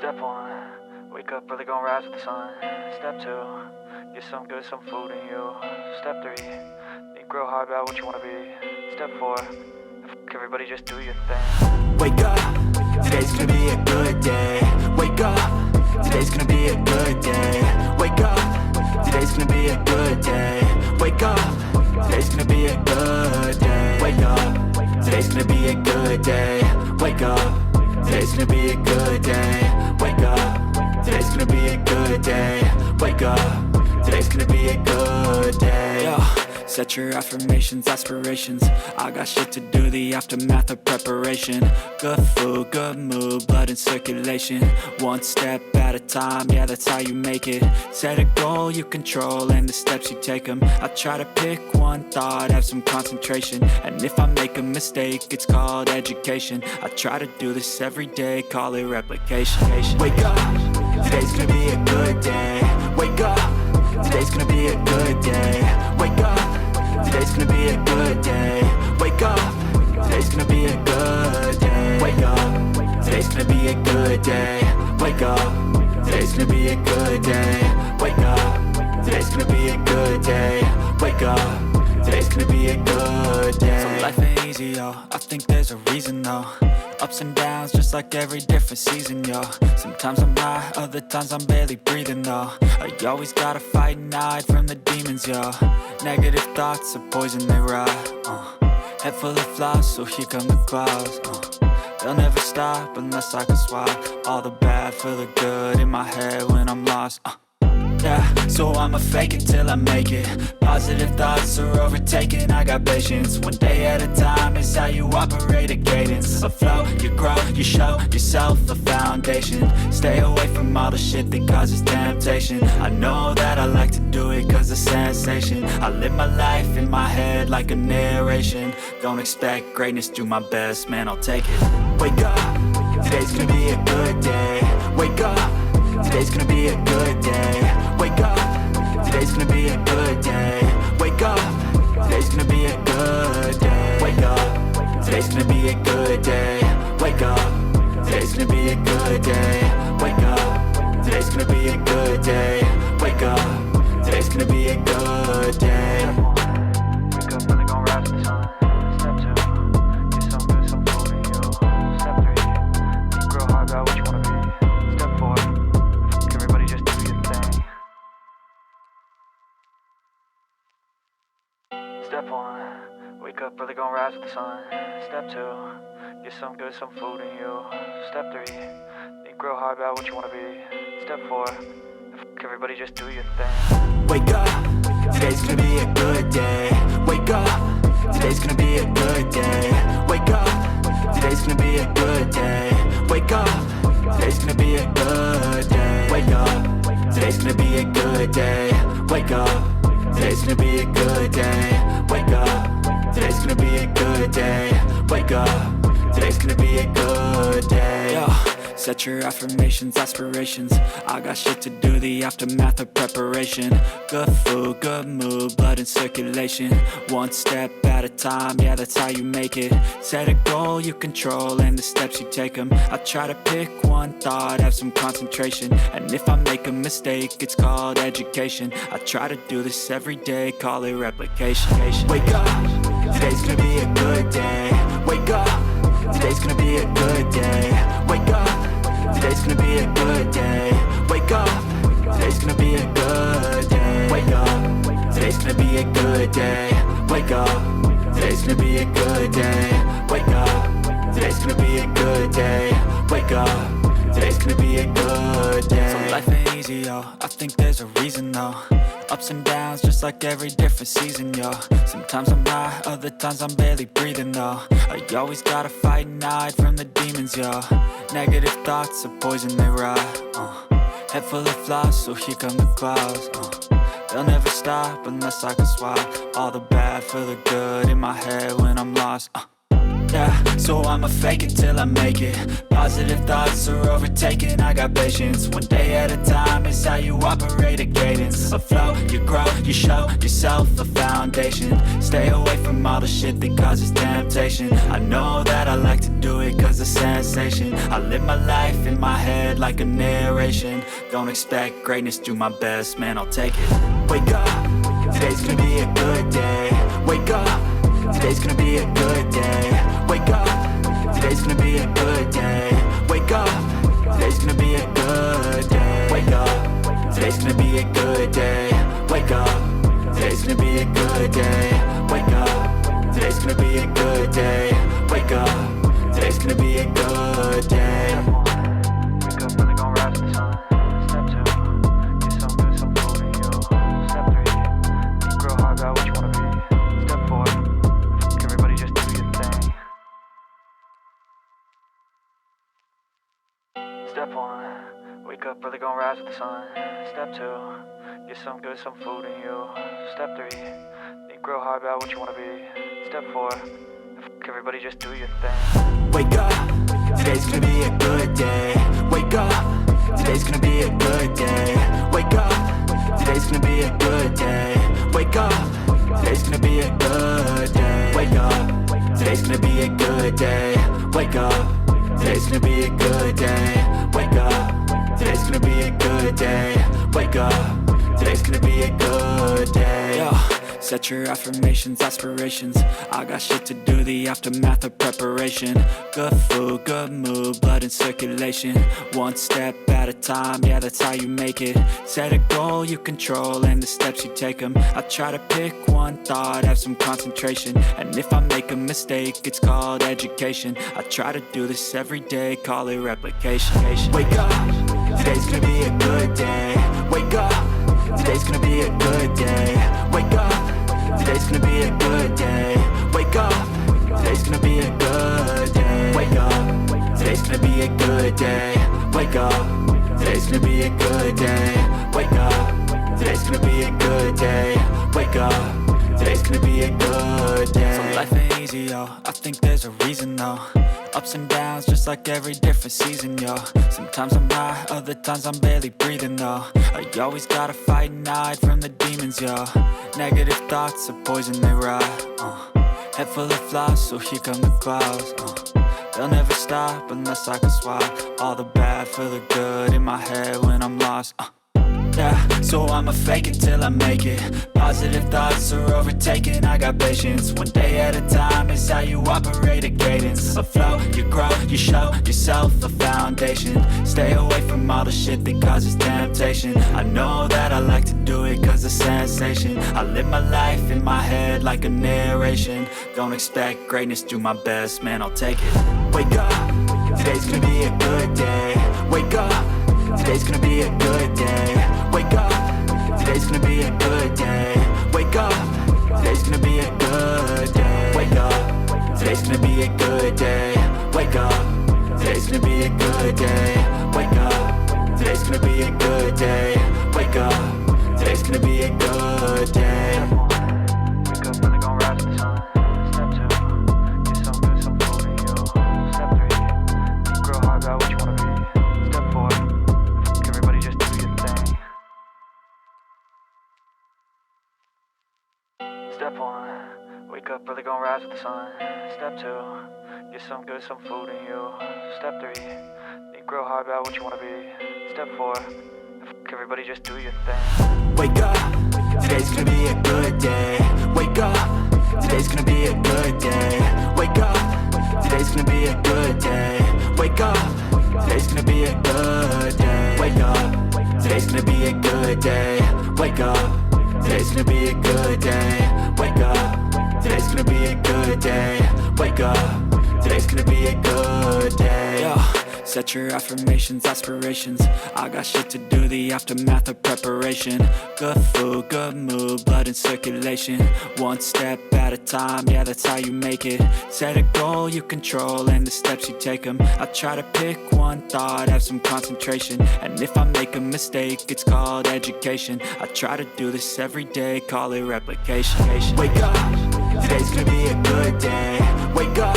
Step one, wake up early, gonna rise with the sun. Step two, get some good, some food in you. Step three, think real hard about what you wanna be. Step four, everybody just do your thing. Wake up, today's gonna be a good day. Wake up, today's gonna be a good day. Wake up, today's gonna be a good day. Wake up, today's gonna be a good day. Wake up, today's gonna be a good day. Wake up, today's gonna be a good day. Wake up, today's gonna be a good day. Wake up, today's gonna be a good day. Yo. Set your affirmations, aspirations. I got shit to do, the aftermath of preparation. Good food, good mood, blood in circulation. One step at a time, yeah, that's how you make it. Set a goal you control and the steps you take them. I try to pick one thought, have some concentration. And if I make a mistake, it's called education. I try to do this every day, call it replication. Wake up, today's gonna be a good day. Wake up, today's gonna be a good day. Wake up, today's gonna be a good day. Wake up, today's gonna be a good day. Wake up, today's gonna be a good day. Wake up, today's gonna be a good day. Wake up, today's gonna be a good day. Wake up, today's gonna be a good day. So life ain't easy, yo, I think there's a reason though. Ups and downs, just like every different season, yo. Sometimes I'm high, other times I'm barely breathing, though. I always gotta fight and hide from the demons, yo. Negative thoughts are poison, they rot. Head full of flies, so here come the clouds. They'll never stop unless I can swap all the bad for the good in my head when I'm lost. Yeah, so I'ma fake it till I make it. Positive thoughts are overtaken, I got patience. One day at a time is how you operate a cadence. A flow, you grow, you show yourself a foundation. Stay away from all the shit that causes temptation. I know that I like to do it cause it's sensation. I live my life in my head like a narration. Don't expect greatness, do my best, man, I'll take it. Wake up, today's gonna be a good day. Wake up, today's gonna be a good day. Wake up, today's gonna be a good day. Wake up, today's gonna be a good day. Wake up, today's gonna be a good day. Wake up, today's gonna be a good day. Wake up, today's gonna be a good day. Wake up, today's gonna be a good day. Wake up early, gonna rise with the sun. Step two, get some good, some food in you. Step three, think real hard about what you wanna be. Step four, everybody just do your thing. Step one, wake up early, gonna rise with the sun. Step two, get some good, some food in you. Step three, think real hard about what you wanna be. Step four, everybody just do your thing. Wake up, today's gonna be a good day. Wake up, today's gonna be a good day. Wake up, today's gonna be a good day. Wake up, today's gonna be a good day. Wake up, today's gonna be a good day. Wake up, today's gonna be a good day. Wake up, today's gonna be a good day. Wake up, today's gonna be a good day. Yo. Set your affirmations, aspirations. I got shit to do, the aftermath of preparation. Good food, good mood, blood in circulation. One step at a time, yeah, that's how you make it. Set a goal you control and the steps you take them. I try to pick one thought, have some concentration. And if I make a mistake, it's called education. I try to do this every day, call it replication. Wake up, today's gonna be a good day. Wake up, today's gonna be a good day. Wake up, today's gonna be a good day. Wake up, today's gonna be a good day. Wake up, today's gonna be a good day. Wake up, today's gonna be a good day. Wake up, today's gonna be a good day. Wake up, today's gonna be a good day. So life ain't easy, yo, I think there's a reason though. Ups and downs, just like every different season, yo. Sometimes I'm high, other times I'm barely breathing, though. I always gotta fight and hide from the demons, yo. Negative thoughts are poison, they rot. Head full of flies, so here come the clouds. They'll never stop unless I can swap all the bad for the good in my head when I'm lost. Yeah, so I'ma fake it till I make it. Positive thoughts are overtaken, I got patience. One day at a time is how you operate a cadence. A flow, you grow, you show yourself a foundation. Stay away from all the shit that causes temptation. I know that I like to do it cause of sensation. I live my life in my head like a narration. Don't expect greatness, do my best, man, I'll take it. Wake up, today's gonna be a good day. Wake up, today's gonna be a good day. Wake up, today's gonna be a good day. Wake up, today's gonna be a good day. Wake up, today's gonna be a good day. Wake up, today's gonna be a good day. Wake up, today's gonna be a good day. Wake up, today's gonna be a good day. Wake up, really gon' rise with the sun. Step 2, get some good, some food in you. Step 3, think real hard about what you wanna be. Step 4, everybody just do your thing. Step 1, wake up, really gon' rise with the sun. Step 2, get some good, some food in you. Step 3, think real hard about what you wanna be. Step 4, everybody just do your thing. Wake up, today's gonna be a good day. Wake up, today's gonna be a good day. Wake up, today's gonna be a good day. Wake up, today's gonna be a good day. Wake up, today's gonna be a good day. Wake up, today's gonna be a good day. Wake up, today's gonna be a good day. Wake up, today's gonna be a good day. Yo. Set your affirmations, aspirations. I got shit to do, the aftermath of preparation. Good food, good mood, blood in circulation. One step at a time, yeah, that's how you make it. Set a goal you control and the steps you take them. I try to pick one thought, have some concentration. And if I make a mistake, it's called education. I try to do this every day, call it replication. Wake up, today's gonna be a good day. Wake up, today's gonna be a good day. Wake up, today's gonna be a good day. Wake up, today's gonna be a good day. Wake up, today's gonna be a good day. Wake up, today's gonna be a good day. Wake up, today's gonna be a good day. Wake up, today's gonna be a good day. So life ain't easy, yo, I think there's a reason though. Ups and downs, just like every different season, yo. Sometimes I'm high, other times I'm barely breathing, though. I always gotta fight and hide from the demons, yo. Negative thoughts are poison, they rot. Head full of flies, so here come the clouds. They'll never stop unless I can swap all the bad for the good in my head when I'm lost. Yeah, so I'ma fake it till I make it. Positive thoughts are overtaken, I got patience. One day at a time is how you operate a cadence. A flow, you grow, you show yourself a foundation. Stay away from all the shit that causes temptation. I know that I like to do it cause of sensation. I live my life in my head like a narration. Don't expect greatness, do my best, man, I'll take it. Wake up, today's gonna be a good day. Wake up, today's gonna be a good day. Wake up, today's gonna be a good day. Wake up, today's gonna be a good day. Wake up, today's gonna be a good day. Wake up, today's gonna be a good day. Wake up, today's gonna be a good day. Wake up, today's gonna be a good day. Wake up, really gon' rise with the sun. Step 2, get some good, some food in you. Step 3, think real hard about what you wanna be. Step 4, everybody just do your thing. Step 1, wake up, really gon' rise with the sun. Step 2, get some good, some food in you. Step 3, think real hard about what you wanna be. Step 4, everybody just do your thing. Wake up, today's gonna be a good day. Wake up, today's gonna be a good day. Wake up, today's gonna be a good day. Wake up, today's gonna be a good day. Wake up, today's gonna be a good day. Wake up, today's gonna be a good day. Wake up, today's gonna be a good day. Wake up, today's gonna be a good day. Yo. Set your affirmations, aspirations. I got shit to do, the aftermath of preparation. Good food, good mood, blood in circulation. One step at a time, yeah, that's how you make it. Set a goal you control and the steps you take them. I try to pick one thought, have some concentration. And if I make a mistake, it's called education. I try to do this every day, call it replication. Wake up, today's gonna be a good day. Wake up,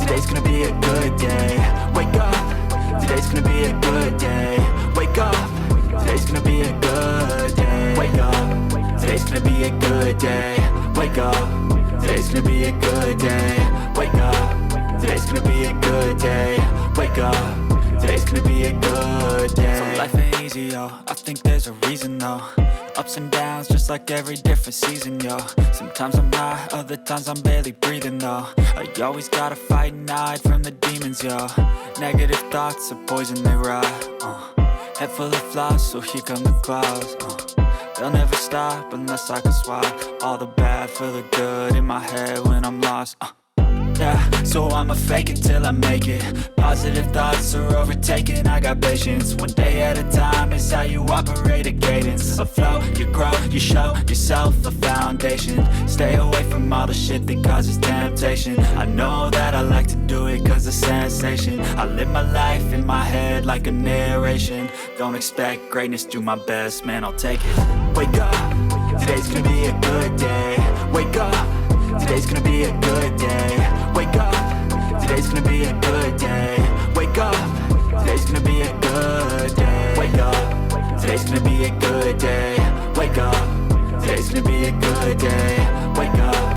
today's gonna be a good day. Wake up, today's gonna be a good day. Wake up, today's gonna be a good day. Wake up, today's gonna be a good day. Wake up, today's gonna be a good day. Wake up, today's gonna be a good day. Wake up, today's gonna be a good day. So life ain't easy, yo, I think there's a reason though. Ups and downs, just like every different season, yo. Sometimes I'm high, other times I'm barely breathing, though. I always gotta fight and hide from the demons, yo. Negative thoughts are poison, they ride, Head full of flies, so here come the clouds, They'll never stop unless I can swap all the bad for the good in my head when I'm lost, Yeah, so I'ma fake it till I make it. Positive thoughts are overtaken, I got patience. One day at a time is how you operate a cadence. A flow, you grow, you show yourself a foundation. Stay away from all the shit that causes temptation. I know that I like to do it cause it's sensation. I live my life in my head like a narration. Don't expect greatness, do my best, man, I'll take it. Wake up, today's gonna be a good day. Wake up, today's gonna be a good day. Wake up, today's gonna be a good day. Wake up, today's gonna be a good day. Wake up, today's gonna be a good day. Wake up, today's gonna be a good day.